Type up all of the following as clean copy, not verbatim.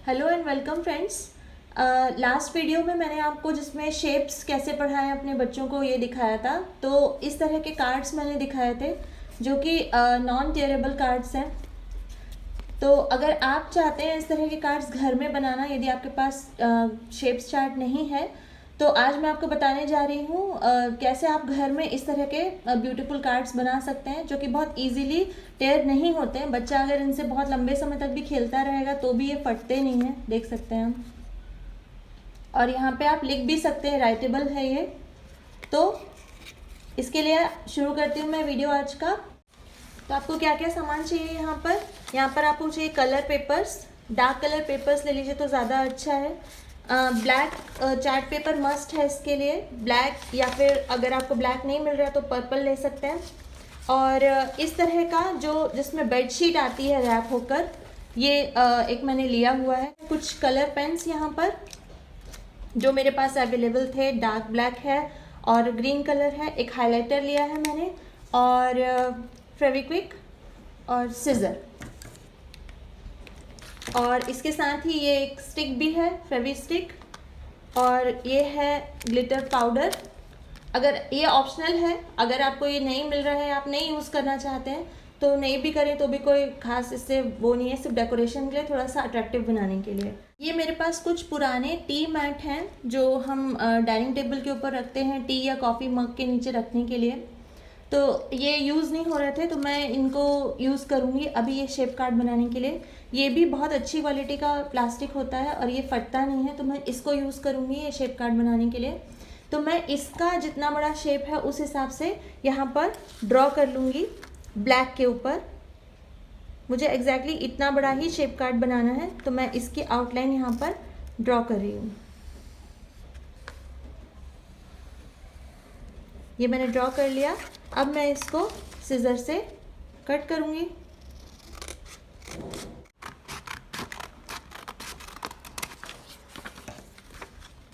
Hello and welcome friends. Last video में मैंने आपको जिसमें शेप्स कैसे पढ़ाएं अपने बच्चों को ये दिखाया था। तो इस तरह के कार्ड्स मैंने दिखाए थे जो कि नॉन टेयरेबल कार्ड्स हैं। तो अगर आप चाहते हैं इस तरह के कार्ड्स घर में बनाना, यदि आपके पास शेप्स चार्ट नहीं है, तो आज मैं आपको बताने जा रही हूँ कैसे आप घर में इस तरह के ब्यूटीफुल कार्ड्स बना सकते हैं जो कि बहुत इजीली टेयर नहीं होते हैं। बच्चा अगर इनसे बहुत लंबे समय तक भी खेलता रहेगा तो भी ये फटते नहीं हैं, देख सकते हैं हम। और यहाँ पे आप लिख भी सकते हैं, राइटेबल है ये। तो इसके लिए शुरू करती हूँ मैं वीडियो आज का। तो आपको क्या क्या सामान चाहिए यहाँ पर आपको चाहिए colour papers. Dark colour papers ले लीजिए तो ज़्यादा अच्छा है। ब्लैक चार्ट पेपर मस्ट है इसके लिए, ब्लैक, या फिर अगर आपको ब्लैक नहीं मिल रहा है तो पर्पल ले सकते हैं। और इस तरह का जो जिसमें बेडशीट आती है रैप होकर, ये एक मैंने लिया हुआ है। कुछ कलर पेन्स यहाँ पर जो मेरे पास अवेलेबल थे, डार्क ब्लैक है और ग्रीन कलर है। एक हाइलाइटर लिया है मैंने, और फेविक्विक और सिज़र। और इसके साथ ही ये एक स्टिक भी है, फेवी स्टिक। और ये है ग्लिटर पाउडर। अगर ये ऑप्शनल है, अगर आपको ये नहीं मिल रहा है, आप नहीं यूज़ करना चाहते हैं तो नहीं भी करें तो भी कोई खास इससे वो नहीं है, सिर्फ डेकोरेशन के लिए, थोड़ा सा अट्रैक्टिव बनाने के लिए। ये मेरे पास कुछ पुराने टी मैट हैं जो हम डाइनिंग टेबल के ऊपर रखते हैं टी या कॉफ़ी मग के नीचे रखने के लिए। तो ये यूज़ नहीं हो रहे थे तो मैं इनको यूज़ करूँगी अभी ये शेप कार्ड बनाने के लिए। ये भी बहुत अच्छी क्वालिटी का प्लास्टिक होता है और ये फटता नहीं है, तो मैं इसको यूज़ करूँगी ये शेप कार्ड बनाने के लिए। तो मैं इसका जितना बड़ा शेप है उस हिसाब से यहाँ पर ड्रॉ कर लूँगी ब्लैक के ऊपर। मुझे एग्जैक्टली इतना बड़ा ही शेप कार्ड बनाना है, तो मैं इसकी आउटलाइन यहाँ पर ड्रॉ कर रही हूँ। ये मैंने ड्रॉ कर लिया। अब मैं इसको सिज़र से कट करूँगी।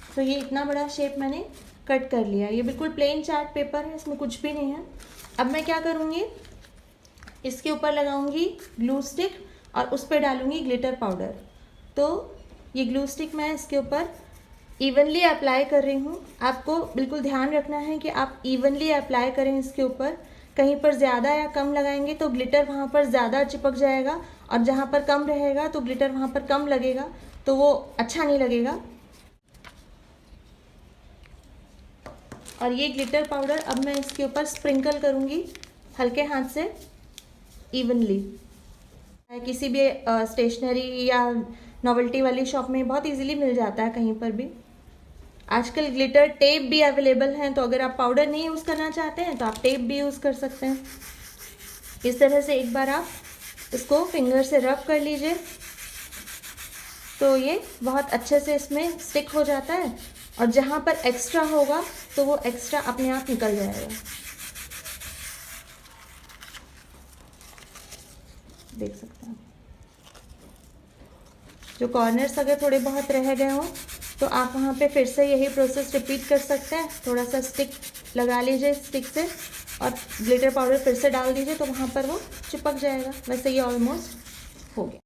तो ये इतना बड़ा शेप मैंने कट कर लिया। ये बिल्कुल प्लेन चार्ट पेपर है, इसमें कुछ भी नहीं है। अब मैं क्या करूँगी, इसके ऊपर लगाऊंगी ग्लू स्टिक और उस पर डालूंगी ग्लिटर पाउडर। तो ये ग्लू स्टिक मैं इसके ऊपर इवनली अप्लाई कर रही हूँ। आपको बिल्कुल ध्यान रखना है कि आप इवनली अप्लाई करें इसके ऊपर। कहीं पर ज़्यादा या कम लगाएंगे तो ग्लिटर वहाँ पर ज़्यादा चिपक जाएगा, और जहाँ पर कम रहेगा तो ग्लिटर वहाँ पर कम लगेगा, तो वो अच्छा नहीं लगेगा। और ये ग्लिटर पाउडर अब मैं इसके ऊपर स्प्रिंकल करूँगी हल्के हाथ से इवनली। किसी भी स्टेशनरी या नॉवेल्टी वाली शॉप में बहुत इजीली मिल जाता है, कहीं पर भी। आजकल ग्लिटर टेप भी अवेलेबल हैं, तो अगर आप पाउडर नहीं यूज़ करना चाहते हैं तो आप टेप भी यूज़ कर सकते हैं। इस तरह से एक बार आप इसको फिंगर से रब कर लीजिए तो ये बहुत अच्छे से इसमें स्टिक हो जाता है, और जहाँ पर एक्स्ट्रा होगा तो वो एक्स्ट्रा अपने आप निकल जाएगा। देख सकते हैं जो कॉर्नर्स अगर थोड़े बहुत रह गए हों तो आप वहाँ पे फिर से यही प्रोसेस रिपीट कर सकते हैं। थोड़ा सा स्टिक लगा लीजिए स्टिक से और ग्लिटर पाउडर फिर से डाल दीजिए तो वहाँ पर वो चिपक जाएगा। वैसे ये ऑलमोस्ट हो गया।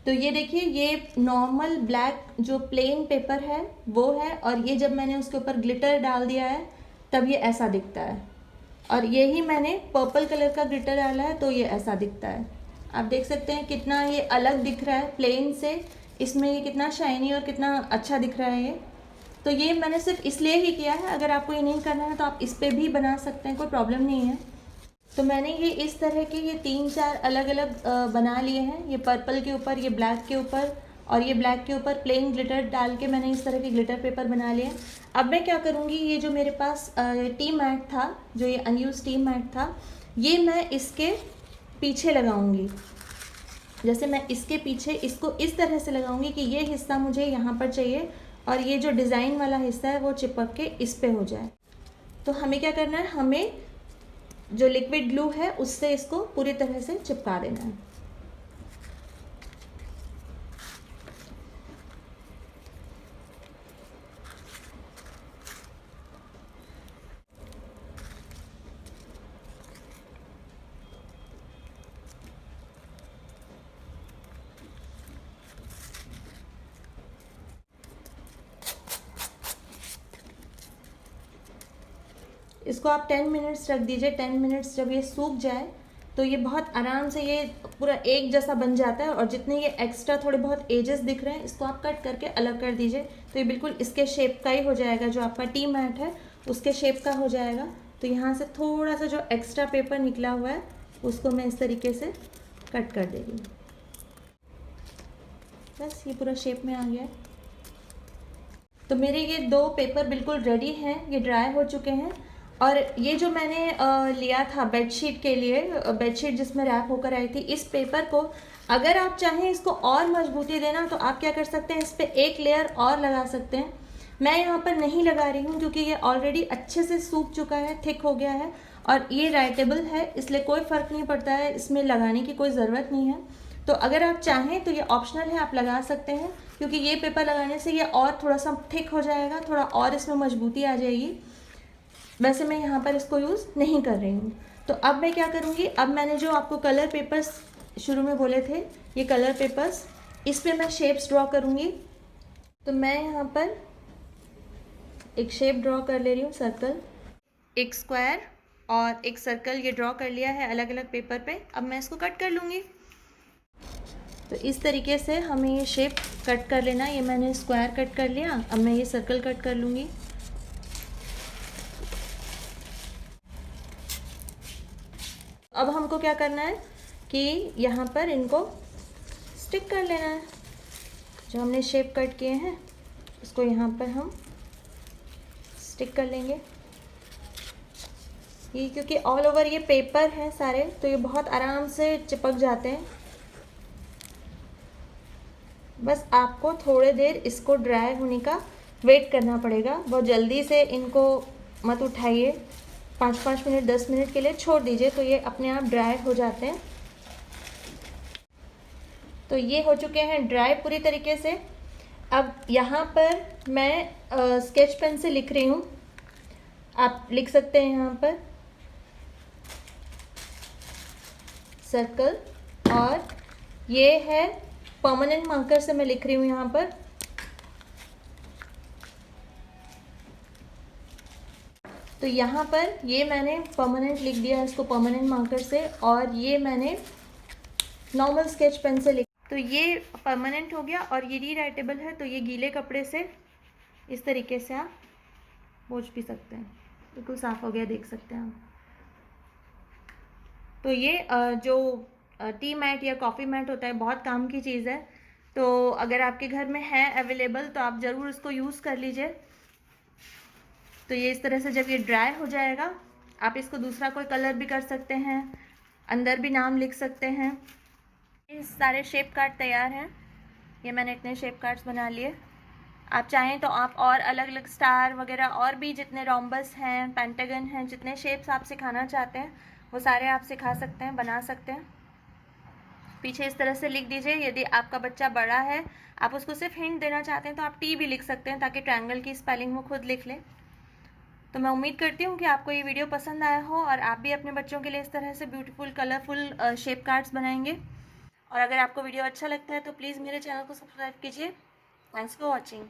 तो ये देखिए, ये नॉर्मल ब्लैक जो प्लेन पेपर है वो है, और ये जब मैंने उसके ऊपर ग्लिटर डाल दिया है तब ये ऐसा दिखता है। और यही मैंने पर्पल कलर का ग्लिटर डाला है तो ये ऐसा दिखता है। आप देख सकते हैं कितना ये अलग दिख रहा है प्लेन से, इसमें ये कितना शाइनी और कितना अच्छा दिख रहा है ये। तो ये मैंने सिर्फ इसलिए ही किया है। अगर आपको ये नहीं करना है तो आप इस पर भी बना सकते हैं, कोई प्रॉब्लम नहीं है। तो मैंने ये इस तरह के ये 3-4 अलग अलग बना लिए हैं। ये पर्पल के ऊपर, ये ब्लैक के ऊपर और ये ब्लैक के ऊपर प्लेन ग्लिटर डाल के मैंने इस तरह के ग्लिटर पेपर बना लिए। अब मैं क्या करूँगी, ये जो मेरे पास टी मैट था, जो ये अनयूज टी मैट था, ये मैं इसके पीछे लगाऊंगी। जैसे मैं इसके पीछे इसको इस तरह से लगाऊंगी कि ये हिस्सा मुझे यहाँ पर चाहिए और ये जो डिज़ाइन वाला हिस्सा है वो चिपक के इस पे हो जाए। तो हमें क्या करना है, हमें जो लिक्विड ग्लू है उससे इसको पूरी तरह से चिपका देना है। इसको आप 10 मिनट्स रख दीजिए। 10 मिनट्स जब ये सूख जाए तो ये बहुत आराम से ये पूरा एक जैसा बन जाता है। और जितने ये एक्स्ट्रा थोड़े बहुत एजेस दिख रहे हैं इसको आप कट करके अलग कर दीजिए, तो ये बिल्कुल इसके शेप का ही हो जाएगा, जो आपका टी मैट है उसके शेप का हो जाएगा। तो यहाँ से थोड़ा सा जो एक्स्ट्रा पेपर निकला हुआ है उसको मैं इस तरीके से कट कर दे रही हूँ। बस ये पूरा शेप में आ गया है। तो मेरे ये 2 पेपर बिल्कुल रेडी हैं, ये ड्राई हो चुके हैं। और ये जो मैंने लिया था बेडशीट के लिए, बेडशीट जिसमें रैप होकर आई थी, इस पेपर को अगर आप चाहें इसको और मजबूती देना तो आप क्या कर सकते हैं, इस पर एक लेयर और लगा सकते हैं। मैं यहाँ पर नहीं लगा रही हूँ क्योंकि ये ऑलरेडी अच्छे से सूख चुका है, थिक हो गया है और ये राइटेबल है, इसलिए कोई फ़र्क नहीं पड़ता है, इसमें लगाने की कोई ज़रूरत नहीं है। तो अगर आप चाहें तो ये ऑप्शनल है, आप लगा सकते हैं, क्योंकि ये पेपर लगाने से ये और थोड़ा सा थिक हो जाएगा, थोड़ा और इसमें मजबूती आ जाएगी। वैसे मैं यहाँ पर इसको यूज़ नहीं कर रही हूँ। तो अब मैं क्या करूँगी, अब मैंने जो आपको कलर पेपर्स शुरू में बोले थे, ये कलर पेपर्स, इस पर मैं शेप्स ड्रॉ करूँगी। तो मैं यहाँ पर एक शेप ड्रॉ कर ले रही हूँ, सर्कल, एक स्क्वायर और एक सर्कल, ये ड्रॉ कर लिया है अलग अलग पेपर पे। अब मैं इसको कट कर लूँगी। तो इस तरीके से हमें ये शेप कट कर लेना। ये मैंने स्क्वायर कट कर लिया, अब मैं ये सर्कल कट कर लूँगी। अब हमको क्या करना है कि यहाँ पर इनको स्टिक कर लेना है। जो हमने शेप कट किए हैं उसको यहाँ पर हम स्टिक कर लेंगे। ये क्योंकि ऑल ओवर ये पेपर है सारे, तो ये बहुत आराम से चिपक जाते हैं। बस आपको थोड़ी देर इसको ड्राई होने का वेट करना पड़ेगा, बहुत जल्दी से इनको मत उठाइए। 5-5 मिनट 10 मिनट के लिए छोड़ दीजिए, तो ये अपने आप ड्राई हो जाते हैं। तो ये हो चुके हैं ड्राई पूरी तरीके से। अब यहाँ पर मैं स्केच पेन से लिख रही हूँ, आप लिख सकते हैं यहाँ पर सर्कल, और ये है परमानेंट मार्कर से मैं लिख रही हूँ यहाँ पर। तो यहाँ पर ये मैंने परमानेंट लिख दिया है इसको परमानेंट मार्कर से, और ये मैंने नॉर्मल स्केच पेन से लिख, तो ये परमानेंट हो गया और ये रीराइटेबल है। तो ये गीले कपड़े से इस तरीके से आप पोंछ भी सकते हैं, बिल्कुल साफ़ हो गया, देख सकते हैं आप। तो ये जो टी मैट या कॉफ़ी मैट होता है, बहुत काम की चीज़ है। तो अगर आपके घर में है अवेलेबल तो आप ज़रूर इसको यूज़ कर लीजिए। तो ये इस तरह से जब ये ड्राई हो जाएगा, आप इसको दूसरा कोई कलर भी कर सकते हैं, अंदर भी नाम लिख सकते हैं। ये सारे शेप कार्ड तैयार हैं। ये मैंने इतने शेप कार्ड्स बना लिए। आप चाहें तो आप और अलग अलग स्टार वगैरह और भी जितने रोम्बस हैं, पेंटागन हैं, जितने शेप्स आप सिखाना चाहते हैं वो सारे आप सिखा सकते हैं, बना सकते हैं। पीछे इस तरह से लिख दीजिए। यदि आपका बच्चा बड़ा है, आप उसको सिर्फ हिंट देना चाहते हैं तो आप टी भी लिख सकते हैं, ताकि ट्रायंगल की स्पेलिंग वो खुद लिख ले। तो मैं उम्मीद करती हूँ कि आपको ये वीडियो पसंद आया हो और आप भी अपने बच्चों के लिए इस तरह से ब्यूटीफुल कलरफुल शेप कार्ड्स बनाएंगे। और अगर आपको वीडियो अच्छा लगता है तो प्लीज़ मेरे चैनल को सब्सक्राइब कीजिए। Thanks for watching.